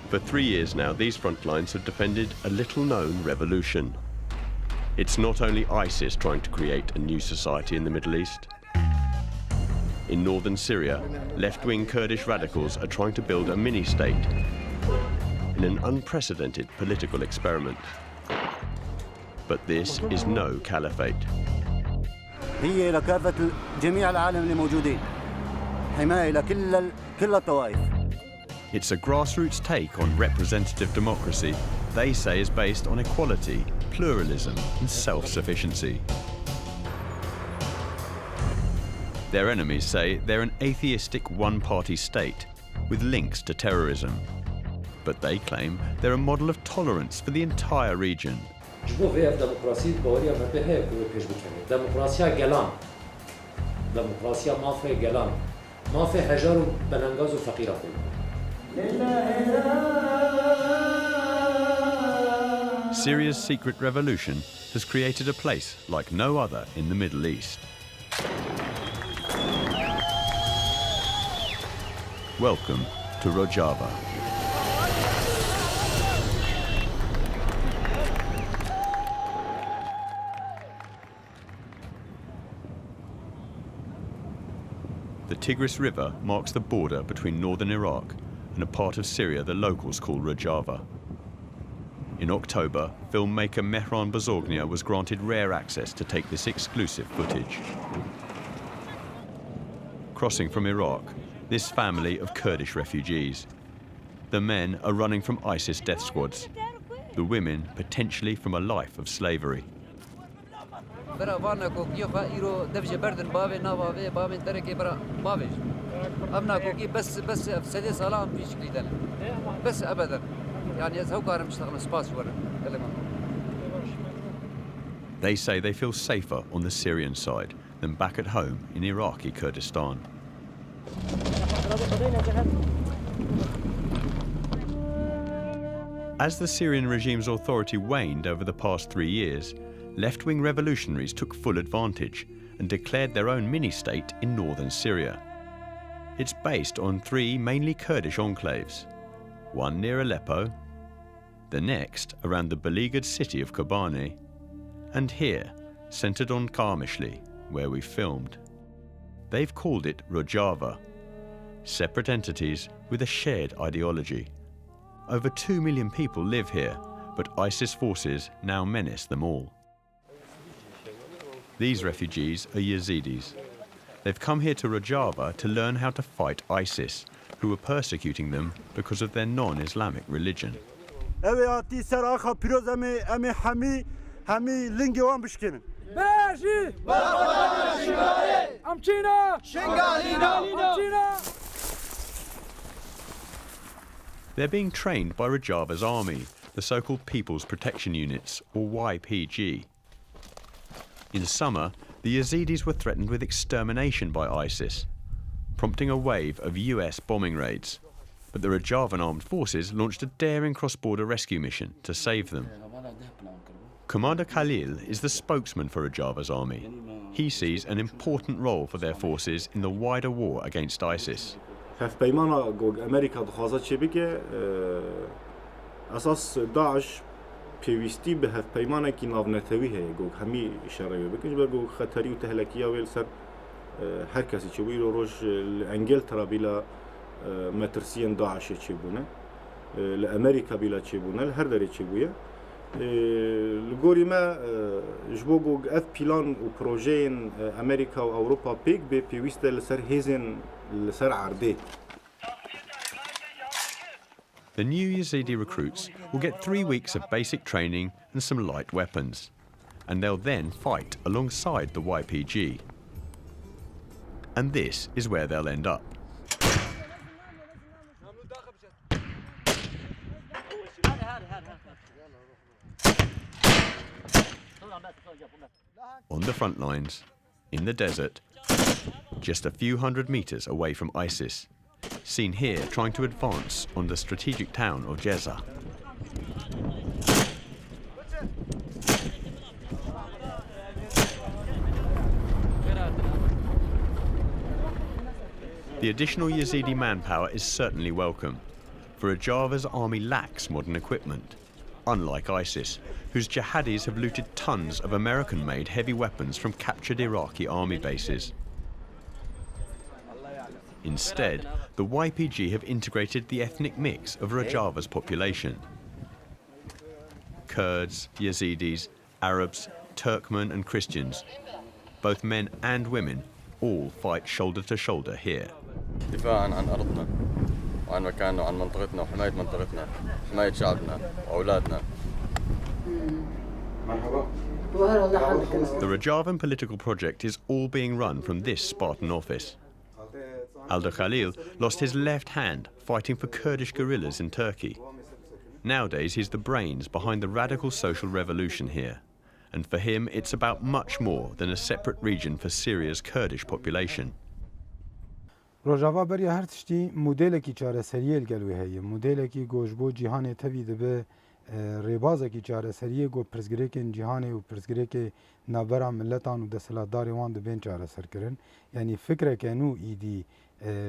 For 3 years now, these front lines have defended a little-known revolution. It's not only ISIS trying to create a new society in the Middle East. In northern Syria, left-wing Kurdish radicals are trying to build a mini-state in an unprecedented political experiment. But this is no caliphate. هي لكافة جميع العالم اللي موجودين حماية لكل الطوائف. It's a grassroots take on representative democracy they say is based on equality, pluralism and self-sufficiency. Their enemies say they're an atheistic one-party state with links to terrorism. But they claim they're a model of tolerance for the entire region. Syria's secret revolution has created a place like no other in the Middle East. Welcome to Rojava. The Tigris River marks the border between northern Iraq and a part of Syria the locals call Rojava. In October, filmmaker Mehran Bazorgnia was granted rare access to take this exclusive footage. Crossing from Iraq, this family of Kurdish refugees. The men are running from ISIS death squads, the women potentially from a life of slavery. They say they feel safer on the Syrian side than back at home in Iraqi Kurdistan. As the Syrian regime's authority waned over the past 3 years, left-wing revolutionaries took full advantage and declared their own mini-state in northern Syria. It's based on 3 mainly Kurdish enclaves, one near Aleppo, the next around the beleaguered city of Kobani, and here, centered on Karmishli, where we filmed. They've called it Rojava, separate entities with a shared ideology. Over 2 million people live here, but ISIS forces now menace them all. These refugees are Yazidis. They've come here to Rojava to learn how to fight ISIS, who are persecuting them because of their non-Islamic religion. They're being trained by Rojava's army, the so-called People's Protection Units, or YPG. In summer, the Yazidis were threatened with extermination by ISIS, prompting a wave of US bombing raids. But the Rojavan armed forces launched a daring cross-border rescue mission to save them. Commander Khalil is the spokesman for Rojava's army. He sees an important role for their forces in the wider war against ISIS. پیوستی به هف پیمانه کی ناونتوی هی گوگ همی اشاره بکنج بر گوگ خطری و تهلکیا ویل سر هر کسی چه ویل روش انگلترا بیلا مترسیان داعش چه بونه لامریکا بیلا چه بونه هر دری چه بویه لگوری ما جبو گوگ اف پیلان و پروژین امریکا و اروپا پیک به پیوست لسر هیزن لسر عرده. The new Yazidi recruits will get 3 weeks of basic training and some light weapons, and they'll then fight alongside the YPG. And this is where they'll end up. On the front lines, in the desert, just a few hundred meters away from ISIS, seen here trying to advance on the strategic town of Jezza. The additional Yazidi manpower is certainly welcome, for Rojava's army lacks modern equipment, unlike ISIS, whose jihadis have looted tons of American-made heavy weapons from captured Iraqi army bases. Instead, the YPG have integrated the ethnic mix of Rojava's population. Kurds, Yazidis, Arabs, Turkmen and Christians, both men and women, all fight shoulder to shoulder here. دفاعاً عن أرضنا وعن مكاننا وعن منطقتنا وحماية منطقتنا حماية شعبنا وأولادنا. The Rojavan political project is all being run from this Spartan office. Alda Khalil lost his left hand fighting for Kurdish guerrillas in Turkey. Nowadays he's the brains behind the radical social revolution here. And for him it's about much more than a separate region for Syria's Kurdish population. روجاوا برای هر تشتی مدل کی چاره سریال گلوی هی مدل کی گوشبو جهان تبید به ریباز کی چاره سریه گو پرزگری کن جهان و پرزگری که نبرم ملتان و دستلاتداری وان دبین چاره سر کرن یعنی فکر کنو ایدی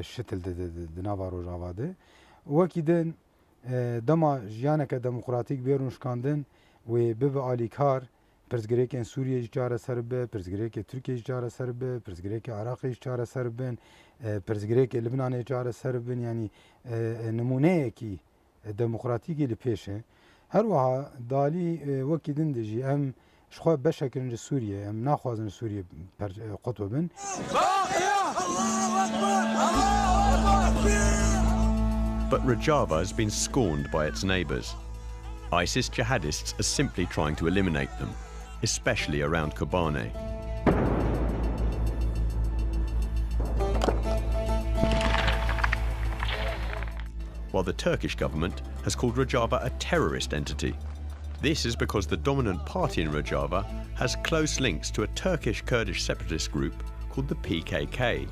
شتل د ناوا روجاوا ده وکی دن دما جیانه که دموکراتیک بیرونش کاندن و به آلیکار پرزگری که سوریه چاره سر به پرزگری که ترکیه چاره سر به پرزگری که عراق چاره سر بن پرزگری که لبنان چاره سر بن یعنی نمونه کی دموکراتیکی لپیشه هر وها دالی وکی دن دجی ام شخوا بشکرن سوریه ام نخوازن سوریه قطب بن But Rojava has been scorned by its neighbours. ISIS jihadists are simply trying to eliminate them, especially around Kobane. While the Turkish government has called Rojava a terrorist entity. This is because the dominant party in Rojava has close links to a Turkish Kurdish separatist group called the PKK.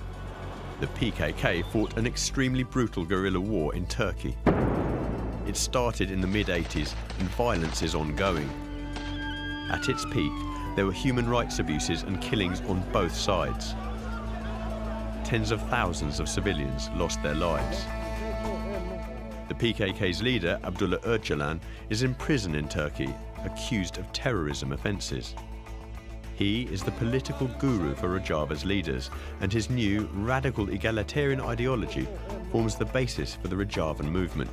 The PKK fought an extremely brutal guerrilla war in Turkey. It started in the mid-80s and violence is ongoing. At its peak, there were human rights abuses and killings on both sides. Tens of thousands of civilians lost their lives. The PKK's leader, Abdullah Öcalan, is in prison in Turkey, accused of terrorism offences. He is the political guru for Rojava's leaders, and his new radical egalitarian ideology forms the basis for the Rojavan movement.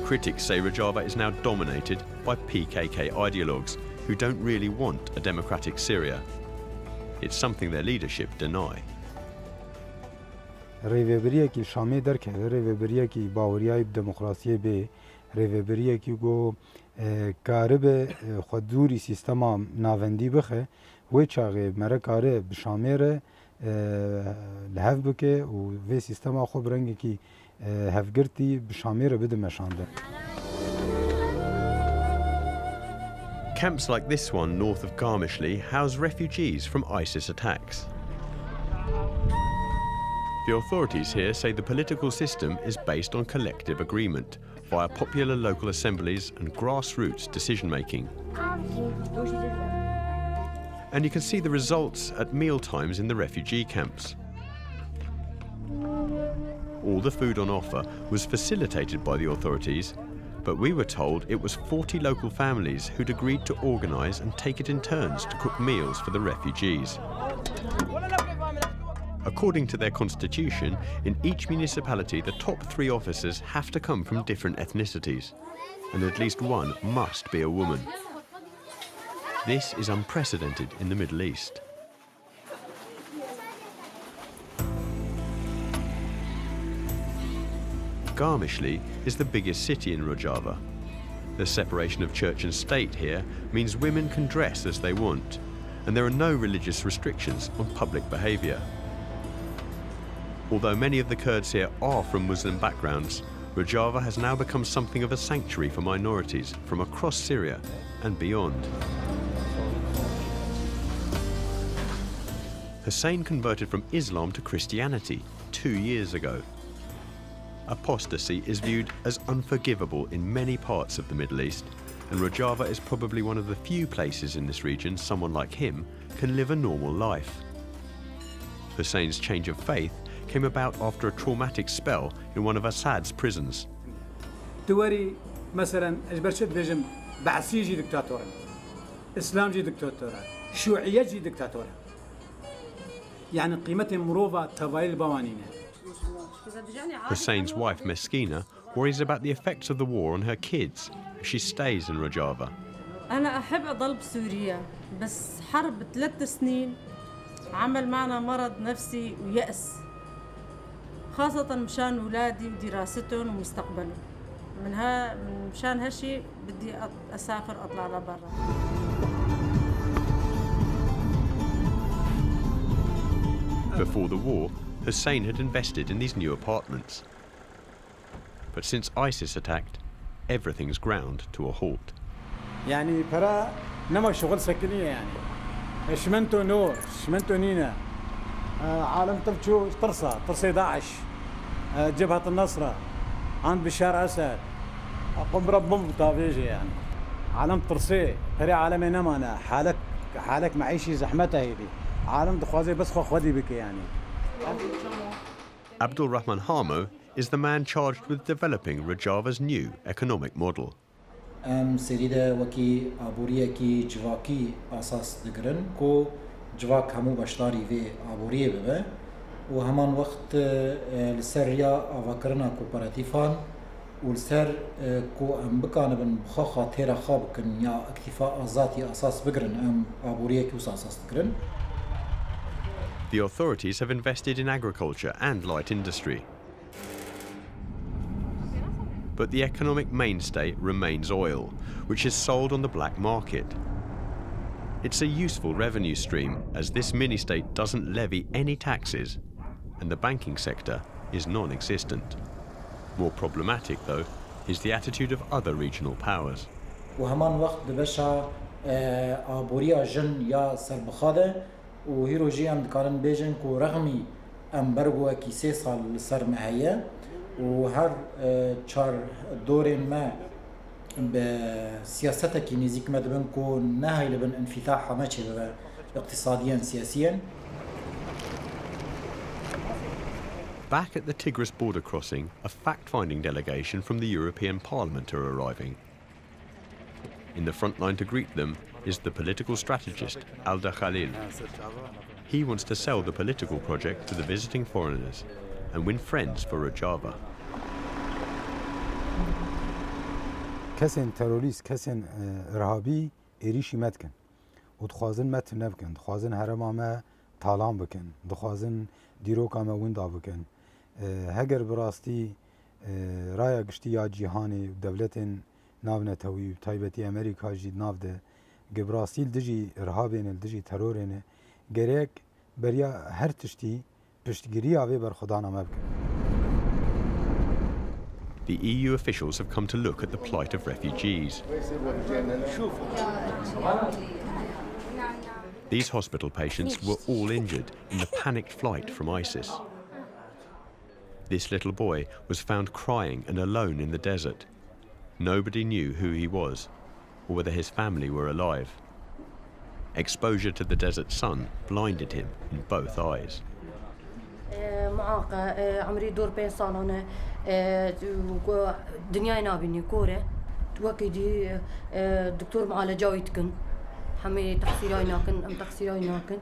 Critics say Rojava is now dominated by PKK ideologues who don't really want a democratic Syria. It's something their leadership deny. ریوبریه کی شامی در که ریوبریه کی باوریای دموکراسی به ریوبریه کی گو کارب خودوری سیستم ناوندی بخه و چاغه مره کاره بشامره لحف بکه و و سیستم خوب رنگی کی هفگرتی بشامره بده مشانده. Camps like this one north of Garmishli house refugees from ISIS attacks. The authorities here say the political system is based on collective agreement via popular local assemblies and grassroots decision-making. And you can see the results at mealtimes in the refugee camps. All the food on offer was facilitated by the authorities, but we were told it was 40 local families who'd agreed to organise and take it in turns to cook meals for the refugees. According to their constitution, in each municipality the top 3 officers have to come from different ethnicities, and at least one must be a woman. This is unprecedented in the Middle East. Garmishli is the biggest city in Rojava. The separation of church and state here means women can dress as they want, and there are no religious restrictions on public behaviour. Although many of the Kurds here are from Muslim backgrounds, Rojava has now become something of a sanctuary for minorities from across Syria and beyond. Hussein converted from Islam to Christianity 2 years ago. Apostasy is viewed as unforgivable in many parts of the Middle East, and Rojava is probably one of the few places in this region someone like him can live a normal life. Hussein's change of faith came about after a traumatic spell in one of Assad's prisons. توري مثلا اجبرشت بيجم بعثي جي دكتاتورا اسلام جي دكتاتورا شيوعيه جي دكتاتورا يعني قيمتهم مروفه تفايل بوانينه. Hussein's wife Meskina worries about the effects of the war on her kids as she stays in Rojava. أنا أحب أضل بسوريا بس حرب 3 سنين عمل معنا مرض نفسي ويأس خاصة مشان أولادي ودراستهم ومستقبلهم مشان هالشي بدي أسافر أطلع لبرا. Before the war, Hussein had invested in these new apartments. But since ISIS attacked, everything's ground to a halt. يعني ترى نما شغل سكنية يعني شمنتو نور شمنتو نينا عالم تبشو طرسي داعش جبهة النصرة عند بشار أسد أقوم برب طابيجي يعني عالم طرسي ترى عالم نمانا حالك معيشي زحمتها هيدي عالم دخوازي بس خودي بك يعني. Abdul Rahman Hamo is the man charged with developing Rojava's new economic model. سريده وكي عبوريه كي جواكي اساس دگرن کو جواك همو بشداري في عبوريه ببه و همان وقت لسريا افكرنا كوبراتيفان والسر كو ام بكان بن بخا تيرا خابكن يا اكتفاء ذاتي اساس بگرن ام عبوريه كي اساس دگرن. The authorities have invested in agriculture and light industry. But the economic mainstay remains oil, which is sold on the black market. It's a useful revenue stream, as this mini-state doesn't levy any taxes, and the banking sector is non-existent. More problematic, though, is the attitude of other regional powers. وهمان وقت دبشا عبوريه جن يا سربخاده وهيروجي ام دكارن بيجن كو رغمي ام برغو كي 3 سال سر مهيه وهر چار دورين ما بسياستك نزيك مدبن كو نهاي لبن انفتاح ماشي اقتصاديا سياسيا. Back at the Tigris border crossing, a fact-finding delegation from the European Parliament are arriving. In the front line to greet them is the political strategist, Alda Khalil. He wants to sell the political project to the visiting foreigners and win friends for Rojava. کسین تروریست کسین ارهابی ایریشی متکن و دخوازن مت نبکن دخوازن هرما ما تالان بکن دخوازن دیروکا ما وندا بکن هگر براستی رایا گشتی یا جیهانی دولتین ناو نتوی تایبتی امریکا جی ناو ده گبراستی دجی ارهابین دجی ترورین گریک بریا هر تشتی پشتگیری آوی بر خدا نام بکن. The EU officials have come to look at the plight of refugees. These hospital patients were all injured in the panicked flight from ISIS. This little boy was found crying and alone in the desert. Nobody knew who he was or whether his family were alive. Exposure to the desert sun blinded him in both eyes. معاقة عمري دور بين صالونة دنياي نابيني كورة توكيدي دكتور معالجة ويتكن حمي تحصيلاي ناكن أم تحصيلاي ناكن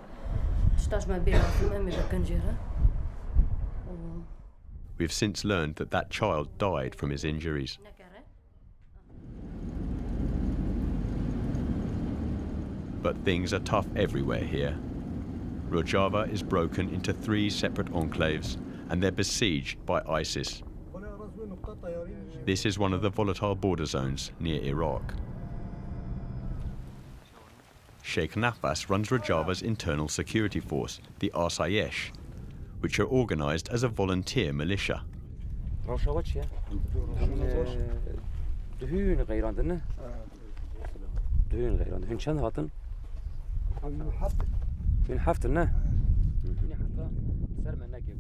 تشتاش ما بيها في أمي بكنجرة. We've since learned that that child died from his injuries. But things are tough everywhere here. Rojava is broken into 3 separate enclaves and they're besieged by ISIS. This is one of the volatile border zones near Iraq. Sheikh Nafas runs Rojava's internal security force, the Asayesh, which are organized as a volunteer militia.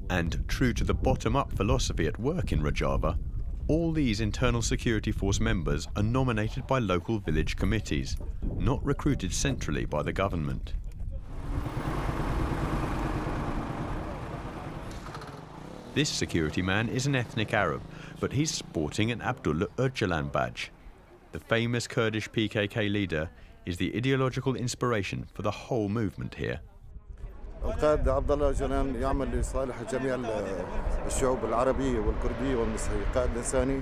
And true to the bottom-up philosophy at work in Rojava, all these internal security force members are nominated by local village committees, not recruited centrally by the government. This security man is an ethnic Arab, but he's sporting an Abdullah Öcalan badge. The famous Kurdish PKK leader is the ideological inspiration for the whole movement here. القائد عبد الله أوجلان يعمل لصالح جميع الشعوب العربية والكردية والمصرية، قائد إنساني،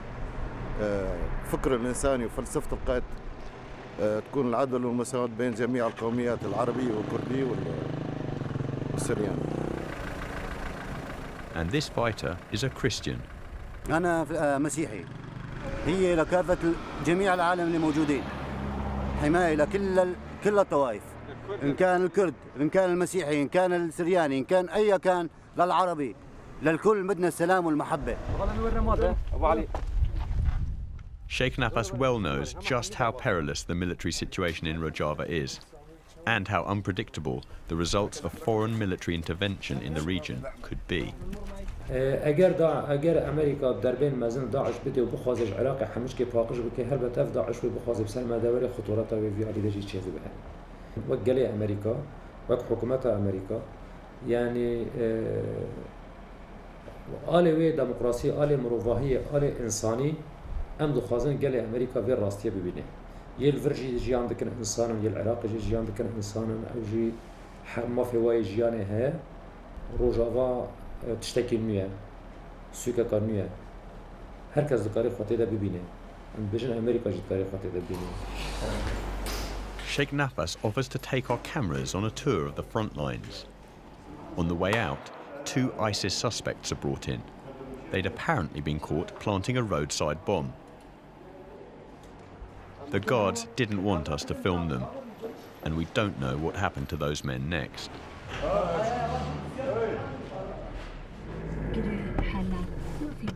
فكر الإنساني وفلسفة القائد تكون العدل والمساواة بين جميع القوميات العربية والكردية والسريان. And this fighter is a Christian. أنا مسيحي. هي لكافة جميع العالم اللي موجودين. حماية لكل الطوائف. إن كان الكرد، إن كان المسيحي، إن كان السرياني، إن كان أي كان للعربي. للكل بدنا السلام والمحبة. Sheikh Nafas well knows just how perilous the military situation in Rojava is, and how unpredictable the results of foreign military intervention in the region could be. اگر امریکا در بین مزن داعش بده و بخوازش عراق همش که پاقش بکه هر بتف داعش و بخواز بسلم دوره خطورات و وی علی دجی چیزی به وقلی امریکا وق حکومت امریکا یعنی آل دموکراسی آل مروفاهی آل انسانی ام دخوازن قلی امریکا وی راستیه ببینه یل فرجی جیان دکن انسان یل عراق جیان دکن انسان او جی ما في واي جيانه ها روجافا تشتكي نية سوكا كارنية هركز دكاري خاطي ده ببينه ام بيجن امريكا جد كاري خاطي ده ببينه. Sheikh Nafas offers to take our cameras on a tour of the front lines. On the way out, 2 ISIS suspects are brought in. They'd apparently been caught planting a roadside bomb. The guards didn't want us to film them, and we don't know what happened to those men next.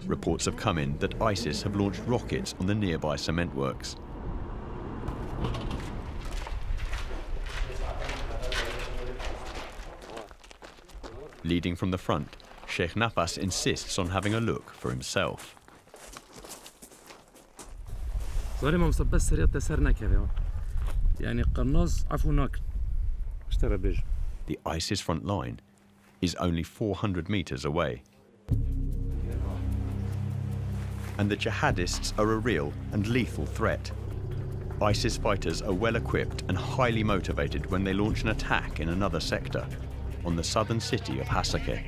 Reports have come in that ISIS have launched rockets on the nearby cement works. Leading from the front, Sheikh Nafas insists on having a look for himself. The ISIS front line is only 400 meters away. And the jihadists are a real and lethal threat. ISIS fighters are well equipped and highly motivated when they launch an attack in another sector, on the southern city of Hasakeh.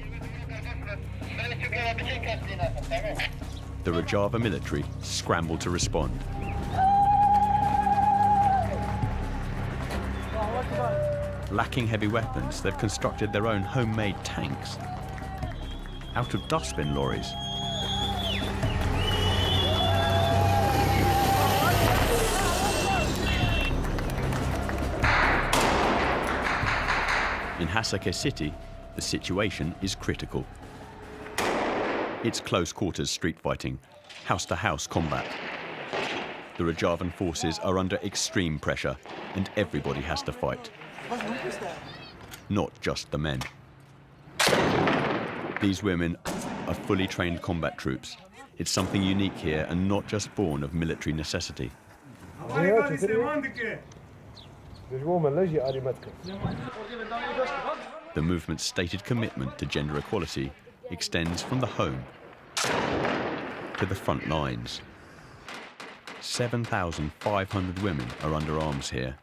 The Rojava military scramble to respond. Lacking heavy weapons, they've constructed their own homemade tanks out of dustbin lorries. In Hasakeh city, the situation is critical. It's close quarters street fighting, house-to-house combat. The Rojavan forces are under extreme pressure, and everybody has to fight. Not just the men. These women are fully trained combat troops. It's something unique here and not just born of military necessity. The movement's stated commitment to gender equality extends from the home to the front lines. 7,500 women are under arms here.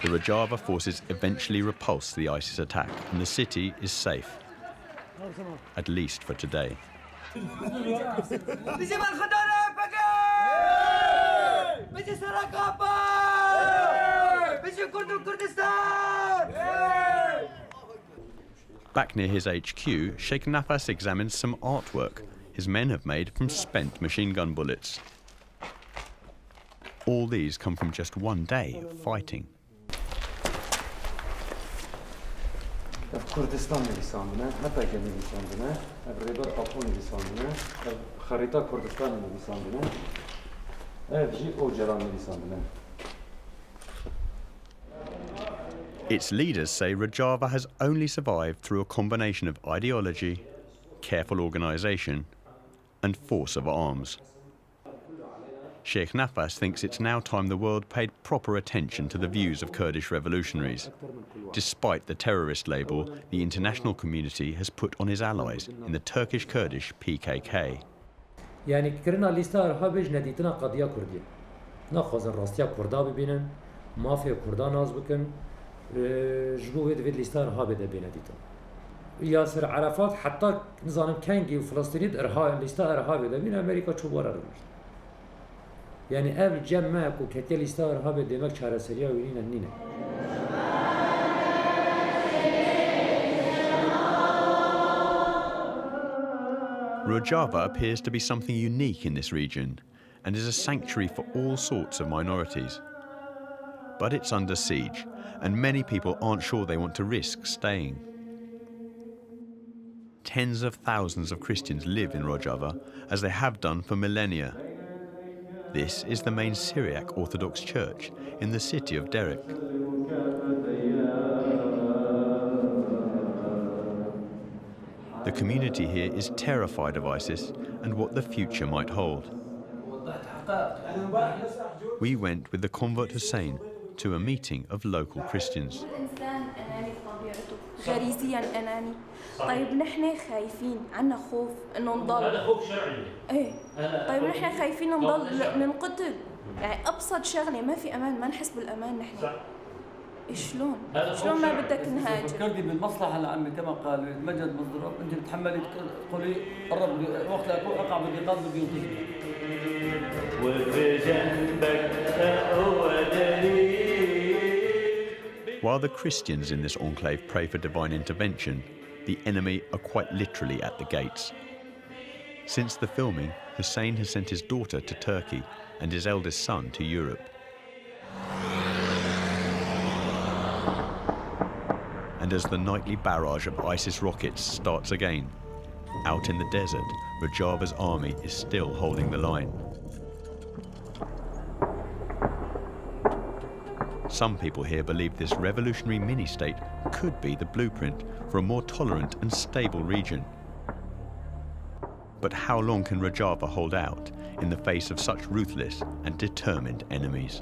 The Rojava forces eventually repulse the ISIS attack, and the city is safe, at least for today. Back near his HQ, Sheikh Nafas examines some artwork his men have made from spent machine gun bullets. All these come from just one day of fighting. كردستان نویساندنه، نپگه نویساندنه، ابریدار آپون نویساندنه، خریطه کردستان نویساندنه، جی اوجران نویساندنه. Its leaders say Rojava has only survived through a combination of ideology, careful organisation and force of arms. Sheikh Nafas thinks it's now time the world paid proper attention to the views of Kurdish revolutionaries, despite the terrorist label the international community has put on his allies in the Turkish Kurdish PKK. يعني كرنا ليستا إرهابي جنديتنا قضية كردية ناخذ الراستيا كردا ببينن مافيا كردا ناز بكن جبو ويد ليستا إرهابي ده بينديتنا ياسر عرفات حتى نظام كانجي وفلسطيني إرهاب ليستا إرهابي ده بين أمريكا شو برا رمش يعني قبل جمع وكتير ليستا إرهابي دمك شهر سريع وينين النينة Rojava appears to be something unique in this region and is a sanctuary for all sorts of minorities. But it's under siege, and many people aren't sure they want to risk staying. Tens of thousands of Christians live in Rojava, as they have done for millennia. This is the main Syriac Orthodox Church in the city of Derek. The community here is terrified of ISIS and what the future might hold. We went with the convert Hussein to a meeting of local Christians. غريزيا أناني طيب نحن خايفين عنا خوف إنه نضل هذا خوف شرعي إيه طيب نحن خايفين نضل ننقتل يعني أبسط شغلة ما في أمان ما نحس بالأمان نحن شلون ما بدك نهاجر فكرتي بالمصلحة لعمي كما قال يتمجد بالضرب أنت بتحملي تقولي قرب وقت لا أقع بالإيقاظ بدي ينقذني وفي جنبك هو دليل. While the Christians in this enclave pray for divine intervention, the enemy are quite literally at the gates. Since the filming, Hussein has sent his daughter to Turkey and his eldest son to Europe. And as the nightly barrage of ISIS rockets starts again, out in the desert, Rojava's army is still holding the line. Some people here believe this revolutionary mini-state could be the blueprint for a more tolerant and stable region. But how long can Rojava hold out in the face of such ruthless and determined enemies?